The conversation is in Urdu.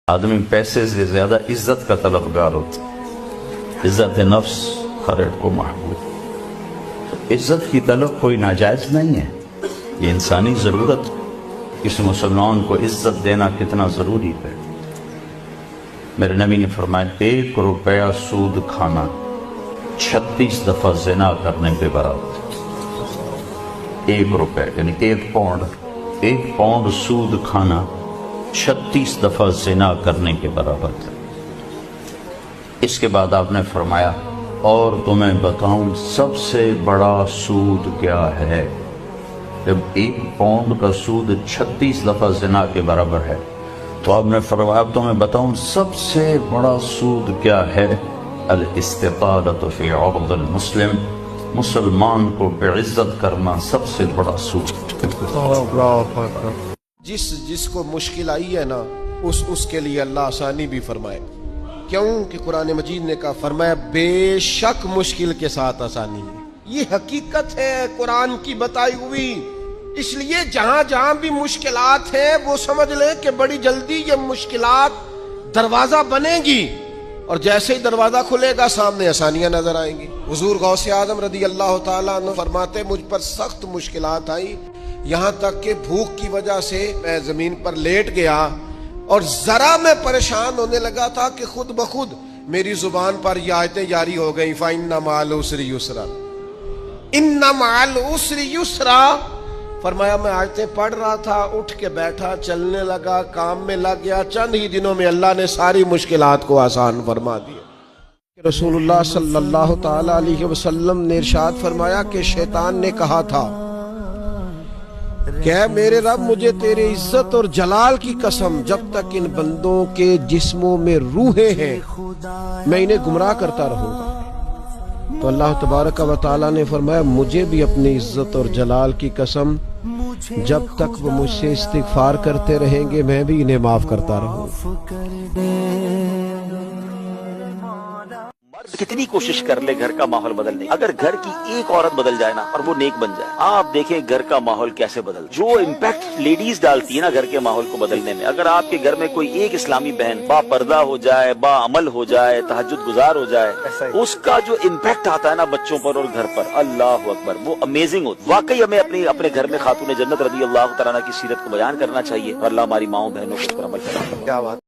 آدمی پیسے سے زیادہ عزت کا طلبگار ہوتا ہے، عزت نفس خرد کو محبوب۔ عزت کی طلب کوئی ناجائز نہیں ہے، یہ انسانی ضرورت۔ اس مسلمان کو عزت دینا کتنا ضروری ہے۔ میرے نبی نے فرمایا 1 روپیہ سود کھانا 36 دفعہ زنا کرنے کے برابر۔ 1 روپے یعنی 1 پاؤنڈ سود کھانا 36 دفعہ زنا کرنے کے برابر تھا۔ اس کے بعد آپ نے فرمایا اور تمہیں بتاؤں سب سے بڑا سود کیا ہے؟ جب 1 پاؤنڈ کا سود 36 دفعہ زنا کے برابر ہے تو آپ نے فرمایا اب تمہیں بتاؤں سب سے بڑا سود کیا ہے؟ الاستطالۃ فی عرض المسلم، مسلمان کو بعزت کرنا سب سے بڑا سود۔ جس کو مشکل آئی ہے نا اس کے لیے اللہ آسانی بھی فرمائے، کیوں کہ قرآن مجید نے کہا فرمایا بے شک مشکل کے ساتھ آسانی ہے۔ یہ حقیقت ہے قرآن کی بتائی ہوئی، اس لیے جہاں جہاں بھی مشکلات ہیں وہ سمجھ لیں کہ بڑی جلدی یہ مشکلات دروازہ بنے گی، اور جیسے ہی دروازہ کھلے گا سامنے آسانیاں نظر آئیں گی۔ حضور غوث اعظم رضی اللہ تعالیٰ عنہ فرماتے مجھ پر سخت مشکلات آئیں، یہاں تک کہ بھوک کی وجہ سے میں زمین پر لیٹ گیا اور ذرا میں پریشان ہونے لگا تھا کہ خود بخود میری زبان پر یہ آیتیں جاری ہو گئیں فَإِنَّ مَعَ الْعُسْرِ يُسْرًا، إِنَّ مَعَ الْعُسْرِ يُسْرًا۔ فرمایا میں آیتیں پڑھ رہا تھا، اٹھ کے بیٹھا، چلنے لگا، کام میں لگ گیا، چند ہی دنوں میں اللہ نے ساری مشکلات کو آسان فرما دیا۔ رسول اللہ صلی اللہ تعالی علیہ وسلم نے ارشاد فرمایا کہ شیطان نے کہا تھا کہ اے میرے رب مجھے تیرے عزت اور جلال کی قسم جب تک ان بندوں کے جسموں میں روحیں ہیں میں انہیں گمراہ کرتا رہوں گا۔ تو اللہ تبارک و تعالیٰ نے فرمایا مجھے بھی اپنی عزت اور جلال کی قسم جب تک وہ مجھ سے استغفار کرتے رہیں گے میں بھی انہیں معاف کرتا رہوں گا۔ کتنی کوشش کر لے گھر کا ماحول بدلنے، اگر گھر کی ایک عورت بدل جائے نا اور وہ نیک بن جائے، آپ دیکھیں گھر کا ماحول کیسے بدل، جو امپیکٹ لیڈیز ڈالتی ہے نا گھر کے ماحول کو بدلنے میں۔ اگر آپ کے گھر میں کوئی ایک اسلامی بہن با پردہ ہو جائے، با عمل ہو جائے، تہجد گزار ہو جائے، اس کا جو امپیکٹ آتا ہے نا بچوں پر اور گھر پر، اللہ اکبر، وہ امیزنگ ہوتا ہے۔ واقعی ہمیں اپنے گھر میں خاتون جنت رضی اللہ تعالیٰ عنہ کی سیرت کو بیان کرنا چاہیے، اور اللہ ہماری ماؤں بہنوں کو اس پر عمل کرنا چاہیے۔